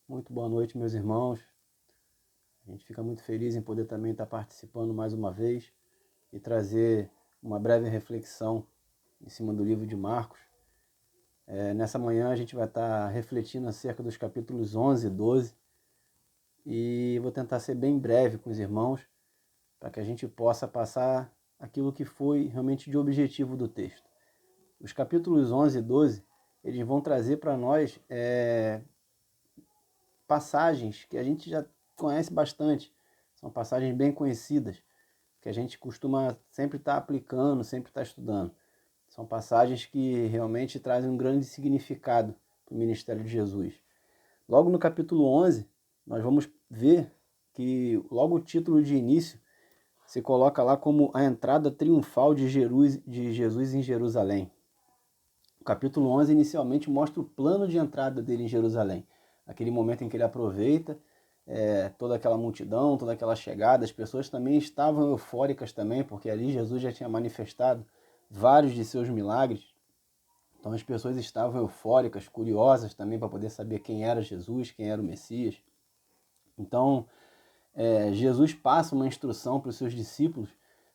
Muito boa noite, meus irmãos. A gente fica muito feliz em poder também estar participando mais uma vez e trazer uma breve reflexão em cima do livro de Marcos. Nessa manhã a gente vai estar refletindo acerca dos capítulos 11 e 12 e vou tentar ser bem breve com os irmãos para que a gente possa passar aquilo que foi realmente de objetivo do texto. Os capítulos 11 e 12, eles vão trazer para nós passagens que a gente já conhece bastante, são passagens bem conhecidas, que a gente costuma sempre estar aplicando, sempre estar estudando. São passagens que realmente trazem um grande significado para o ministério de Jesus. Logo no capítulo 11, nós vamos ver que logo o título de início se coloca lá como a entrada triunfal de Jesus em Jerusalém. O capítulo 11 inicialmente mostra o plano de entrada dele em Jerusalém. Aquele momento em que ele aproveita toda aquela multidão, toda aquela chegada. As pessoas também estavam eufóricas também, porque ali Jesus já tinha manifestado vários de seus milagres. Então as pessoas estavam eufóricas, curiosas também para poder saber quem era Jesus, quem era o Messias. Então Jesus passa uma instrução para os seus discípulos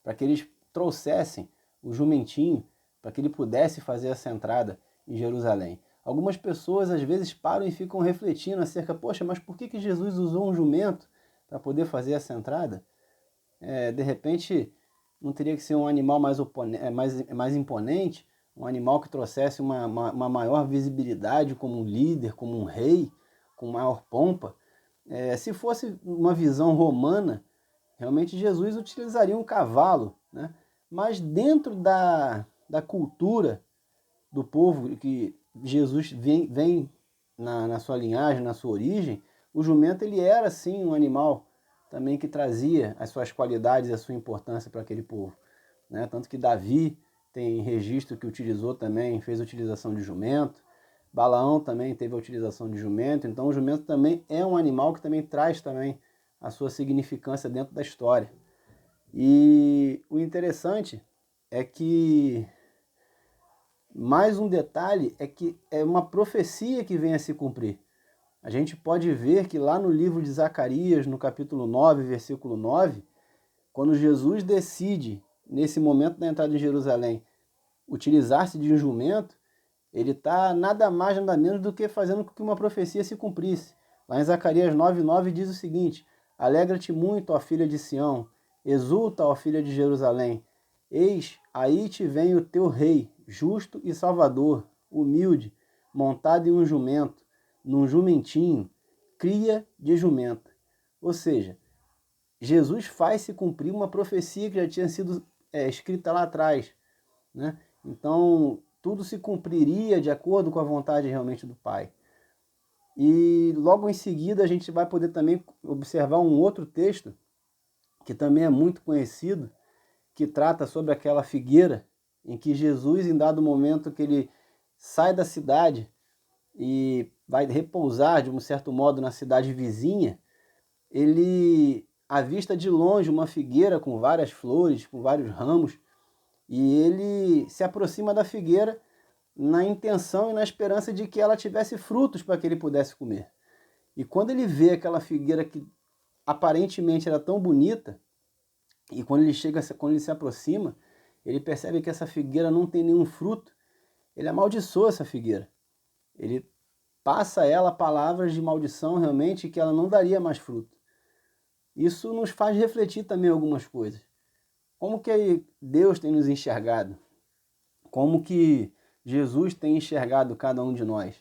para que eles trouxessem o jumentinho para que ele pudesse fazer essa entrada em Jerusalém. Algumas pessoas às vezes param e ficam refletindo acerca, poxa, mas por que Jesus usou um jumento para poder fazer essa entrada? De repente, não teria que ser um animal mais imponente, um animal que trouxesse uma maior visibilidade como um líder, como um rei, com maior pompa? Se fosse uma visão romana, realmente Jesus utilizaria um cavalo, né? Mas dentro da cultura do povo que Jesus vem na sua linhagem, na sua origem, o jumento ele era sim um animal também que trazia as suas qualidades e a sua importância para aquele povo, né? Tanto que Davi tem registro que utilizou também, fez utilização de jumento. Balaão também teve a utilização de jumento. Então o jumento também é um animal que também traz também a sua significância dentro da história. E o interessante é que mais um detalhe é que é uma profecia que vem a se cumprir. A gente pode ver que lá no livro de Zacarias, no capítulo 9, versículo 9, quando Jesus decide, nesse momento da entrada em Jerusalém, utilizar-se de um jumento, ele está nada mais, nada menos do que fazendo com que uma profecia se cumprisse. Lá em Zacarias 9:9 diz o seguinte: Alegra-te muito, ó filha de Sião, exulta, ó filha de Jerusalém. Eis, aí te vem o teu rei, justo e salvador, humilde, montado em um jumento, num jumentinho, cria de jumenta. Ou seja, Jesus faz se cumprir uma profecia que já tinha sido escrita lá atrás, né? Então, tudo se cumpriria de acordo com a vontade realmente do Pai. E logo em seguida a gente vai poder também observar um outro texto, que também é muito conhecido, que trata sobre aquela figueira, em que Jesus, em dado momento que ele sai da cidade e vai repousar de um certo modo na cidade vizinha, ele avista de longe uma figueira com várias flores, com vários ramos, e ele se aproxima da figueira na intenção e na esperança de que ela tivesse frutos para que ele pudesse comer. E quando ele vê aquela figueira que aparentemente era tão bonita, e quando ele se aproxima, ele percebe que essa figueira não tem nenhum fruto, ele amaldiçoa essa figueira. Ele passa a ela palavras de maldição realmente que ela não daria mais fruto. Isso nos faz refletir também algumas coisas. Como que Deus tem nos enxergado? Como que Jesus tem enxergado cada um de nós?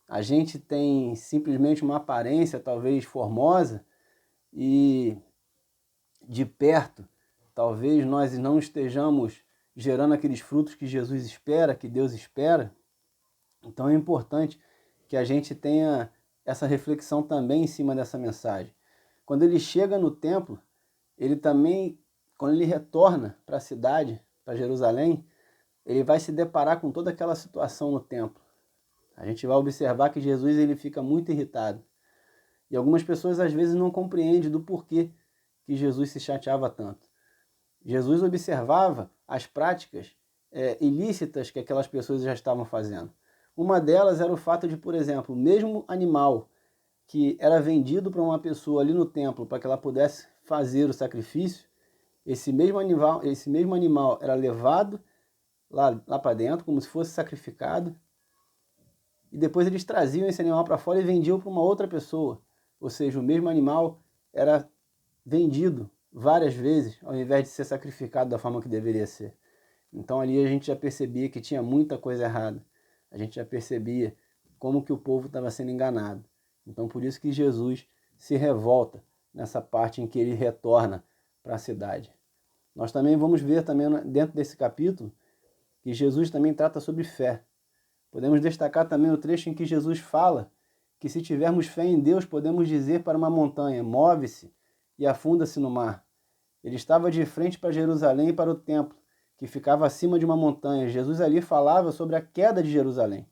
A gente tem simplesmente uma aparência talvez formosa e de perto talvez nós não estejamos gerando aqueles frutos que Jesus espera, que Deus espera. Então é importante que a gente tenha essa reflexão também em cima dessa mensagem. Quando ele chega no templo, ele também, quando ele retorna para a cidade, para Jerusalém, ele vai se deparar com toda aquela situação no templo. A gente vai observar que Jesus ele fica muito irritado. E algumas pessoas às vezes não compreendem do porquê que Jesus se chateava tanto. Jesus observava as práticas ilícitas que aquelas pessoas já estavam fazendo. Uma delas era o fato de, por exemplo, o mesmo animal que era vendido para uma pessoa ali no templo para que ela pudesse fazer o sacrifício, esse mesmo animal era levado lá para dentro, como se fosse sacrificado, e depois eles traziam esse animal para fora e vendiam para uma outra pessoa. Ou seja, o mesmo animal era vendido várias vezes, ao invés de ser sacrificado da forma que deveria ser. Então ali a gente já percebia que tinha muita coisa errada. A gente já percebia como que o povo estava sendo enganado. Então por isso que Jesus se revolta nessa parte em que ele retorna para a cidade. Nós também vamos ver também dentro desse capítulo que Jesus também trata sobre fé. Podemos destacar também o trecho em que Jesus fala que se tivermos fé em Deus, podemos dizer para uma montanha, move-se e afunda-se no mar. Ele estava de frente para Jerusalém e para o templo, que ficava acima de uma montanha. Jesus ali falava sobre a queda de Jerusalém,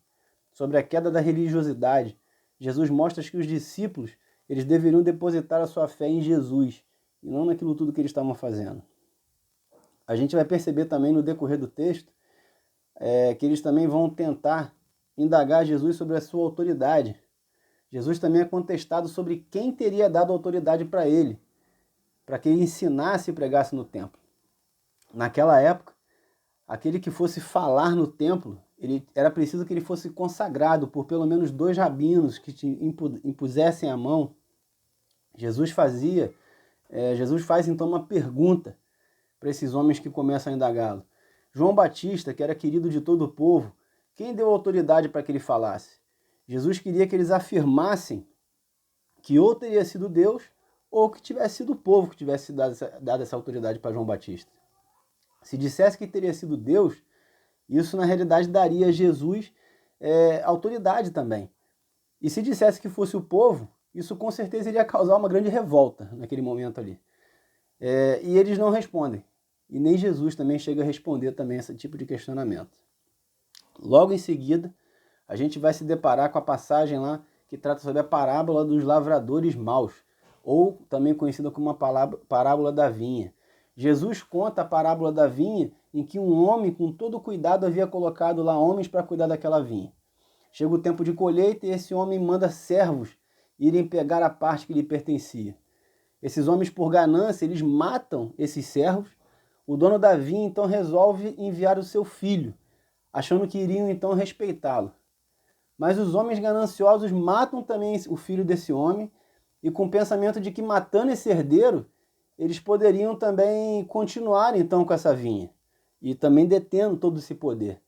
sobre a queda da religiosidade. Jesus mostra que os discípulos eles deveriam depositar a sua fé em Jesus e não naquilo tudo que eles estavam fazendo. A gente vai perceber também no decorrer do texto que eles também vão tentar indagar Jesus sobre a sua autoridade. Jesus também é contestado sobre quem teria dado autoridade para ele, para que ele ensinasse e pregasse no templo. Naquela época, aquele que fosse falar no templo, era preciso que ele fosse consagrado por pelo menos 2 rabinos que impusessem a mão. Jesus faz então uma pergunta para esses homens que começam a indagá-lo. João Batista, que era querido de todo o povo, quem deu autoridade para que ele falasse? Jesus queria que eles afirmassem que ou teria sido Deus ou que tivesse sido o povo que tivesse dado essa autoridade para João Batista. Se dissesse que teria sido Deus, isso na realidade daria a Jesus autoridade também. E se dissesse que fosse o povo, isso com certeza iria causar uma grande revolta naquele momento ali. E eles não respondem. E nem Jesus também chega a responder também esse tipo de questionamento. Logo em seguida, a gente vai se deparar com a passagem lá que trata sobre a parábola dos lavradores maus, ou também conhecida como a parábola da vinha. Jesus conta a parábola da vinha em que um homem com todo cuidado havia colocado lá homens para cuidar daquela vinha. Chega o tempo de colheita e esse homem manda servos irem pegar a parte que lhe pertencia. Esses homens, por ganância, eles matam esses servos. O dono da vinha então resolve enviar o seu filho, achando que iriam então respeitá-lo. Mas os homens gananciosos matam também o filho desse homem e com o pensamento de que matando esse herdeiro, eles poderiam também continuar então com essa vinha e também detendo todo esse poder.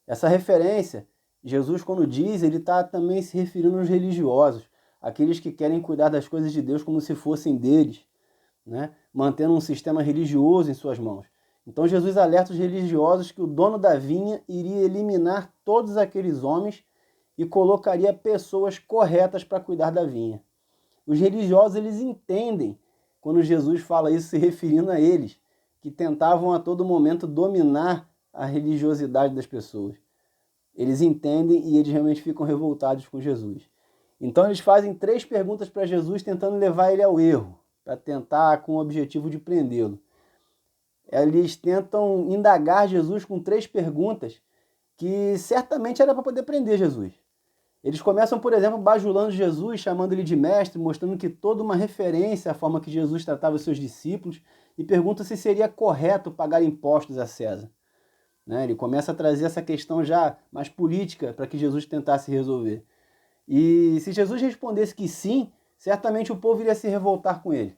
Essa referência, Jesus quando diz, ele está também se referindo aos religiosos, aqueles que querem cuidar das coisas de Deus como se fossem deles, né? Mantendo um sistema religioso em suas mãos. Então Jesus alerta os religiosos que o dono da vinha iria eliminar todos aqueles homens e colocaria pessoas corretas para cuidar da vinha. Os religiosos eles entendem quando Jesus fala isso se referindo a eles, que tentavam a todo momento dominar a religiosidade das pessoas. Eles entendem e eles realmente ficam revoltados com Jesus. Então eles fazem 3 perguntas para Jesus tentando levar ele ao erro, para tentar com o objetivo de prendê-lo. Eles tentam indagar Jesus com 3 perguntas que certamente era para poder prender Jesus. Eles começam, por exemplo, bajulando Jesus, chamando ele de mestre, mostrando que toda uma referência à forma que Jesus tratava os seus discípulos e perguntam se seria correto pagar impostos a César. Ele começa a trazer essa questão já mais política para que Jesus tentasse resolver. E se Jesus respondesse que sim, certamente o povo iria se revoltar com ele.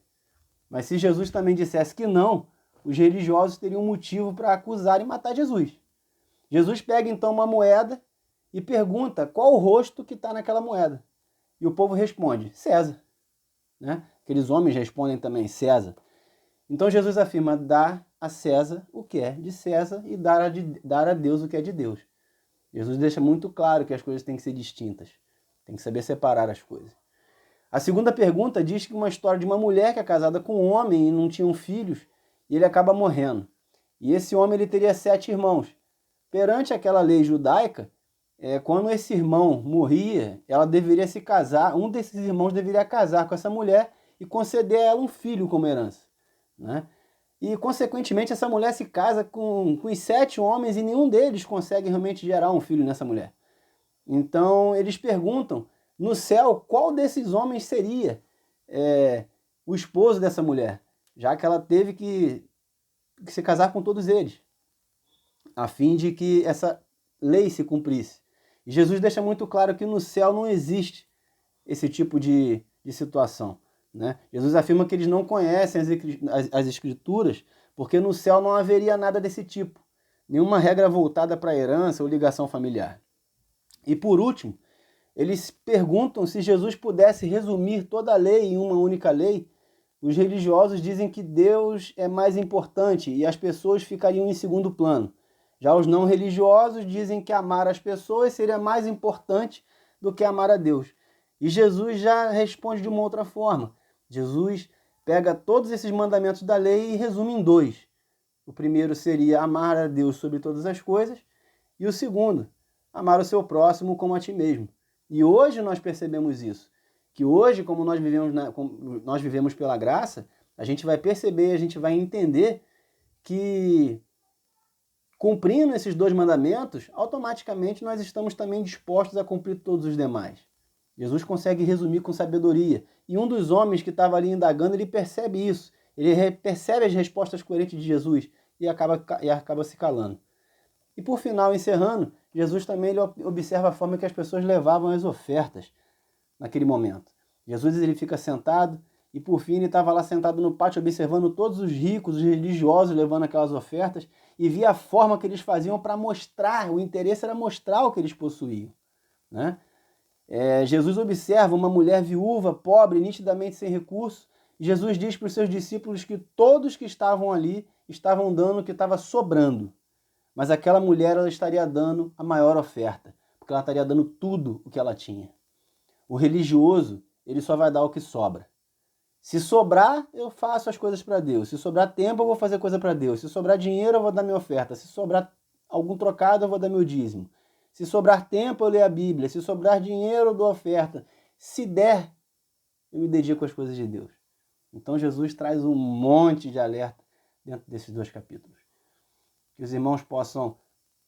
Mas se Jesus também dissesse que não, os religiosos teriam motivo para acusar e matar Jesus. Jesus pega então uma moeda e pergunta qual o rosto que está naquela moeda. E o povo responde, César. Aqueles homens respondem também, César. Então Jesus afirma, dá a César o que é de César e dar a Deus o que é de Deus. Jesus deixa muito claro que as coisas têm que ser distintas. Tem que saber separar as coisas. A segunda pergunta diz que uma história de uma mulher que é casada com um homem e não tinham filhos, e ele acaba morrendo. E esse homem ele teria 7 irmãos. Perante aquela lei judaica, quando esse irmão morria, ela deveria se casar, um desses irmãos deveria casar com essa mulher e conceder a ela um filho como herança. E, consequentemente, essa mulher se casa com os 7 homens e nenhum deles consegue realmente gerar um filho nessa mulher. Então, eles perguntam, no céu, qual desses homens seria o esposo dessa mulher? Já que ela teve que se casar com todos eles, a fim de que essa lei se cumprisse. E Jesus deixa muito claro que no céu não existe esse tipo de situação, né? Jesus afirma que eles não conhecem as Escrituras, porque no céu não haveria nada desse tipo, nenhuma regra voltada para a herança ou ligação familiar. E por último, eles perguntam se Jesus pudesse resumir toda a lei em uma única lei. Os religiosos dizem que Deus é mais importante e as pessoas ficariam em segundo plano. Já os não religiosos dizem que amar as pessoas seria mais importante do que amar a Deus. E Jesus já responde de uma outra forma. Jesus pega todos esses mandamentos da lei e resume em dois. O primeiro seria amar a Deus sobre todas as coisas, e o segundo, amar o seu próximo como a ti mesmo. E hoje nós percebemos isso, que hoje, como nós vivemos pela graça, a gente vai perceber, a gente vai entender que cumprindo esses dois mandamentos, automaticamente nós estamos também dispostos a cumprir todos os demais. Jesus consegue resumir com sabedoria. E um dos homens que estava ali indagando, ele percebe isso. Ele percebe as respostas coerentes de Jesus e acaba se calando. E por final, encerrando, Jesus também ele observa a forma que as pessoas levavam as ofertas naquele momento. Jesus ele fica sentado e por fim ele estava lá sentado no pátio observando todos os ricos, os religiosos levando aquelas ofertas e via a forma que eles faziam para mostrar, o interesse era mostrar o que eles possuíam, né? Jesus observa uma mulher viúva, pobre, nitidamente sem recursos. Jesus diz para os seus discípulos que todos que estavam ali estavam dando o que estava sobrando. Mas aquela mulher ela estaria dando a maior oferta, porque ela estaria dando tudo o que ela tinha. O religioso, ele só vai dar o que sobra. Se sobrar, eu faço as coisas para Deus. Se sobrar tempo, eu vou fazer coisa para Deus. Se sobrar dinheiro, eu vou dar minha oferta. Se sobrar algum trocado, eu vou dar meu dízimo. Se sobrar tempo, eu leio a Bíblia. Se sobrar dinheiro, eu dou oferta. Se der, eu me dedico às coisas de Deus. Então Jesus traz um monte de alerta dentro desses dois capítulos. Que os irmãos possam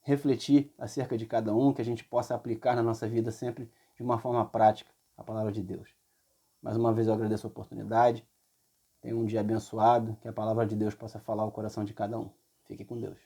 refletir acerca de cada um, que a gente possa aplicar na nossa vida sempre de uma forma prática a palavra de Deus. Mais uma vez eu agradeço a oportunidade. Tenha um dia abençoado, que a palavra de Deus possa falar ao coração de cada um. Fique com Deus.